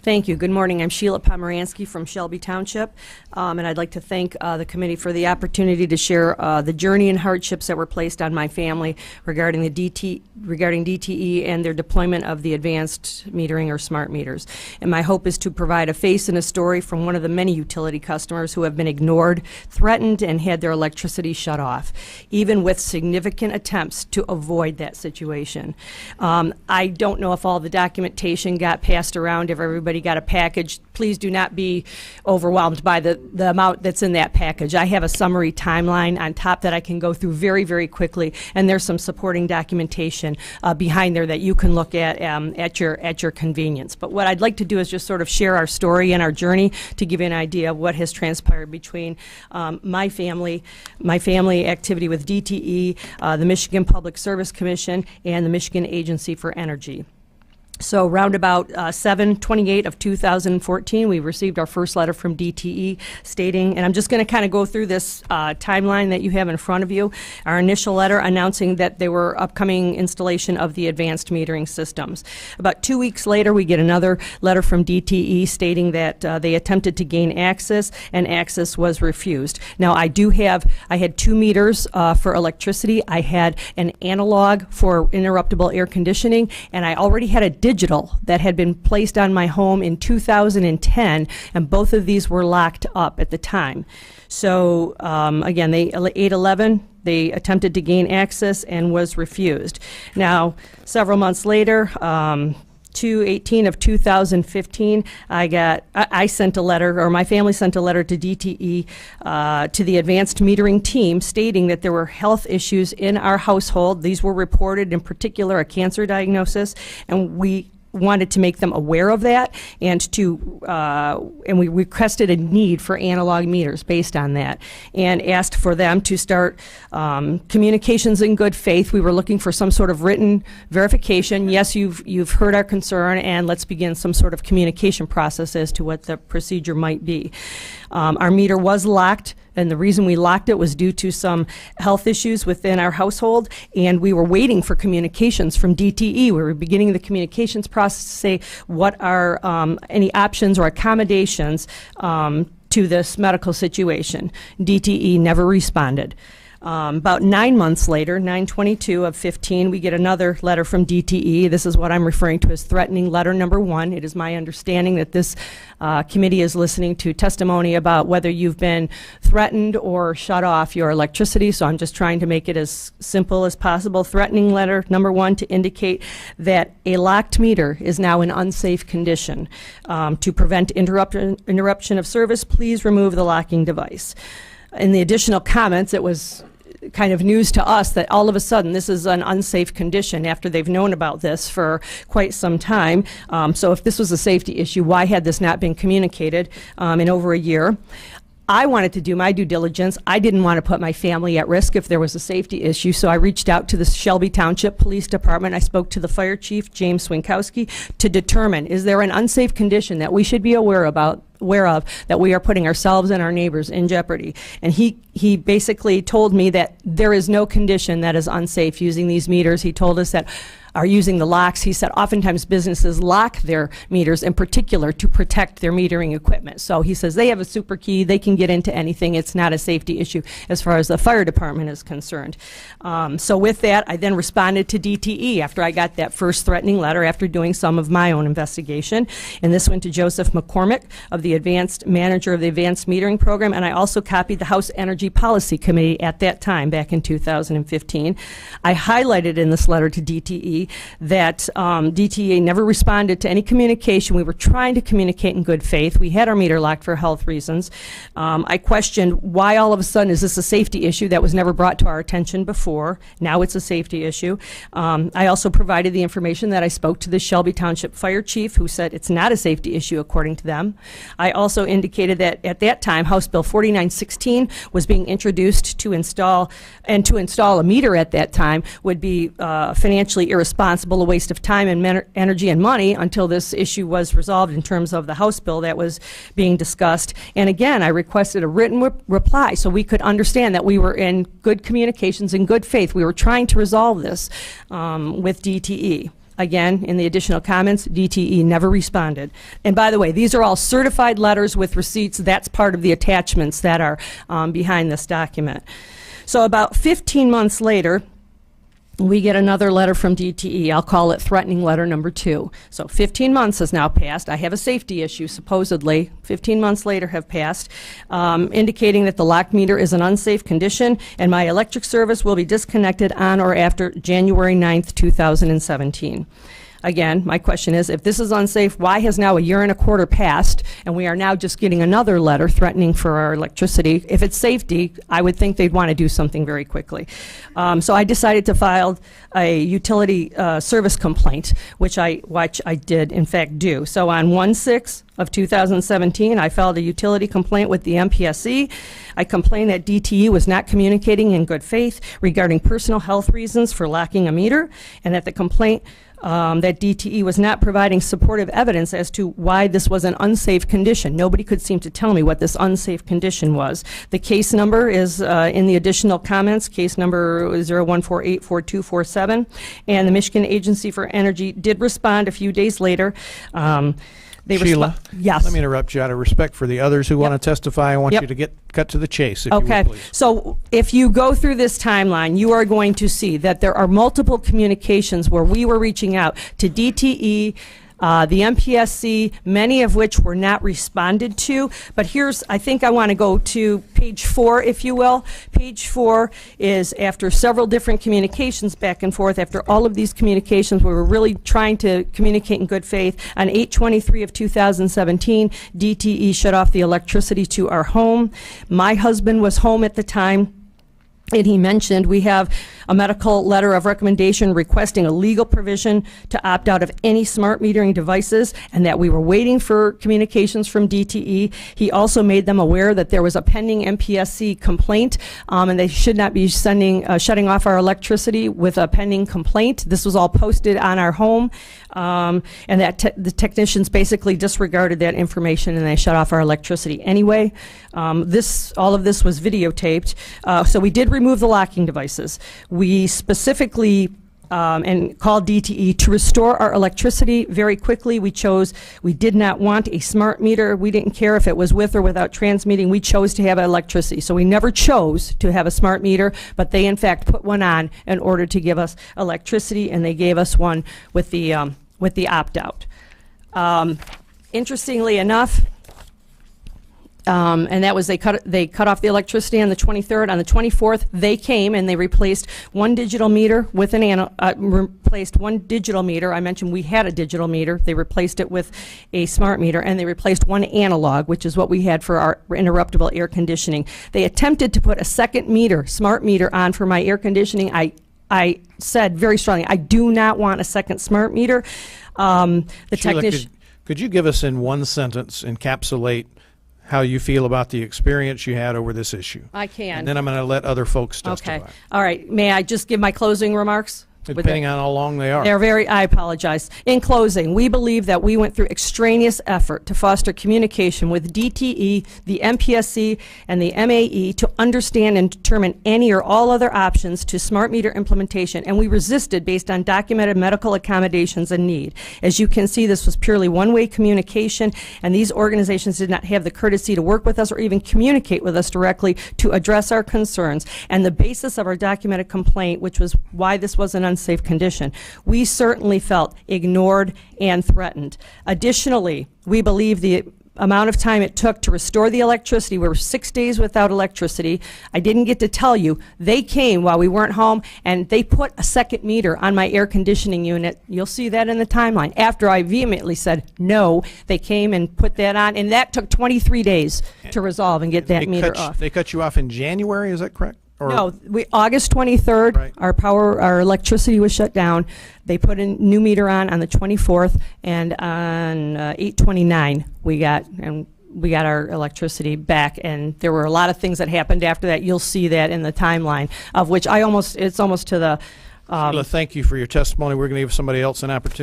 Thank you. Good morning. I'm Sheila Pomaranski from Shelby Township, and I'd like to thank the committee for the opportunity to share the journey and hardships that were placed on my family regarding DTE and their deployment of the advanced metering or smart meters. And my hope is to provide a face and a story from one of the many utility customers who have been ignored, threatened, and had their electricity shut off, even with significant attempts to avoid that situation. I don't know if all the documentation got passed around, if everybody got a package. Please do not be overwhelmed by the amount that's in that package. I have a summary timeline on top that I can go through very, very quickly, and there's some supporting documentation behind there that you can look at your convenience. But what I'd like to do is just sort of share our story and our journey to give you an idea of what has transpired between my family activity with DTE, the Michigan Public Service Commission, and the Michigan Agency for Energy. So round about 7/28 of 2014, we received our first letter from DTE stating, and I'm just going to kind of go through this timeline that you have in front of you. Our initial letter announcing that there were upcoming installation of the advanced metering systems. About 2 weeks later, we get another letter from DTE stating that they attempted to gain access, and access was refused. Now, I had 2 meters for electricity. I had an analog for interruptible air conditioning, and I already had a digital that had been placed on my home in 2010, and both of these were locked up at the time. So again, 8/11, they attempted to gain access and was refused. Now, several months later, 2/18 of 2015, I sent a letter, or my family sent a letter to DTE, to the advanced metering team, stating that there were health issues in our household. These were reported, in particular, a cancer diagnosis, and we wanted to make them aware of that, and we requested a need for analog meters based on that, and asked for them to start communications in good faith. We were looking for some sort of written verification. Yes, you've heard our concern, and let's begin some sort of communication process as to what the procedure might be. Our meter was locked, and the reason we locked it was due to some health issues within our household, and we were waiting for communications from DTE. We were beginning the communications process to say what are any options or accommodations to this medical situation. DTE never responded. About 9 months later, 9/22 of 15, we get another letter from DTE. This is what I'm referring to as threatening letter number 1. It is my understanding that this committee is listening to testimony about whether you've been threatened or shut off your electricity, so I'm just trying to make it as simple as possible. Threatening letter number 1 to indicate that a locked meter is now in unsafe condition. To prevent interruption of service, please remove the locking device. In the additional comments, it was kind of news to us that all of a sudden this is an unsafe condition after they've known about this for quite some time. So if this was a safety issue, why had this not been communicated in over a year? I wanted to do my due diligence. I didn't want to put my family at risk if there was a safety issue, so I reached out to the Shelby Township Police Department. I spoke to the fire chief, James Swinkowski, to determine, is there an unsafe condition that we should be aware of, that we are putting ourselves and our neighbors in jeopardy? And he basically told me that there is no condition that is unsafe using these meters. He told us that are using the locks. He said oftentimes businesses lock their meters in particular to protect their metering equipment. So he says they have a super key, they can get into anything. It's not a safety issue as far as the fire department is concerned. So with that, I then responded to DTE after I got that first threatening letter, after doing some of my own investigation. And this went to Joseph McCormick, of the manager of the advanced metering program, and I also copied the House Energy Policy Committee at that time, back in 2015. I highlighted in this letter to DTE that DTE never responded to any communication. We were trying to communicate in good faith. We had our meter locked for health reasons. I questioned why all of a sudden is this a safety issue that was never brought to our attention before. Now it's a safety issue. I also provided the information that I spoke to the Shelby Township Fire Chief, who said it's not a safety issue according to them. I also indicated that at that time House Bill 4916 was being introduced to install a meter at that time would be financially irresponsible, a waste of time and energy and money until this issue was resolved in terms of the House bill that was being discussed. And again, I requested a written reply so we could understand that we were in good communications, in good faith. We were trying to resolve this with DTE. Again, in the additional comments, DTE never responded. And by the way, these are all certified letters with receipts. That's part of the attachments that are behind this document. So about 15 months later, we get another letter from DTE. I'll call it threatening letter number 2. So 15 months has now passed. I have a safety issue, supposedly. 15 months later have passed, indicating that the lock meter is an unsafe condition and my electric service will be disconnected on or after January 9th, 2017. Again, my question is, if this is unsafe, why has now a year and a quarter passed and we are now just getting another letter threatening for our electricity? If it's safety, I would think they'd want to do something very quickly. So I decided to file a utility service complaint, which I did in fact do. So on 1/6 of 2017, I filed a utility complaint with the MPSC. I complained that DTE was not communicating in good faith regarding personal health reasons for locking a meter, and that the complaint that DTE was not providing supportive evidence as to why this was an unsafe condition. Nobody could seem to tell me what this unsafe condition was. The case number is in the additional comments, case number 01484247, and the Michigan Agency for Energy did respond a few days later. Sheila, yes. Let me interrupt you. Out of respect for the others who want to testify, I want you to cut to the chase, if you would, please. So if you go through this timeline, you are going to see that there are multiple communications where we were reaching out to DTE, the MPSC, many of which were not responded to. But here's, I think I want to go to page 4, if you will. Page 4 is after several different communications back and forth. After all of these communications, we were really trying to communicate in good faith. On 8/23 of 2017, DTE shut off the electricity to our home. My husband was home at the time. And he mentioned we have a medical letter of recommendation requesting a legal provision to opt out of any smart metering devices, and that we were waiting for communications from DTE. He also made them aware that there was a pending MPSC complaint, and they should not be shutting off our electricity with a pending complaint. This was all posted on our home, and that the technicians basically disregarded that information and they shut off our electricity anyway. All of this was videotaped, so we did remove the locking devices. We specifically and called DTE to restore our electricity very quickly. We did not want a smart meter. We didn't care if it was with or without transmitting. We chose to have electricity. So we never chose to have a smart meter, but they in fact put one on in order to give us electricity, and they gave us one with the opt-out. Interestingly enough, and that was they cut off the electricity on the 23rd. On the 24th, they came and they replaced one digital meter with replaced one digital meter. I mentioned we had a digital meter. They replaced it with a smart meter, and they replaced one analog, which is what we had for our interruptible air conditioning. They attempted to put a second meter, smart meter, on for my air conditioning. I said very strongly, I do not want a second smart meter. The Sheila, technician. could you give us in one sentence, encapsulate how you feel about the experience you had over this issue? I can. And then I'm going to let other folks testify. Okay. All right. May I just give my closing remarks? Depending on how long they are. I apologize. In closing, we believe that we went through extraneous effort to foster communication with DTE, the MPSC, and the MAE to understand and determine any or all other options to smart meter implementation, and we resisted based on documented medical accommodations and need. As you can see, this was purely one-way communication, and these organizations did not have the courtesy to work with us or even communicate with us directly to address our concerns. And the basis of our documented complaint, which was why this was an unsafe condition, we certainly felt ignored and threatened. Additionally, we believe the amount of time it took to restore the electricity, we were 6 days without electricity. I didn't get to tell you, they came while we weren't home and they put a second meter on my air conditioning unit. You'll see that in the timeline. After I vehemently said no, they came and put that on, and that took 23 days to resolve and get that meter off. They cut you off in January, is that correct? Or no, August 23rd, right. Our electricity was shut down. They put a new meter on the 24th, and on 8/29 we got our electricity back. And there were a lot of things that happened after that. You'll see that in the timeline, of which it's almost to the. Sheila, thank you for your testimony. We're going to give somebody else an opportunity.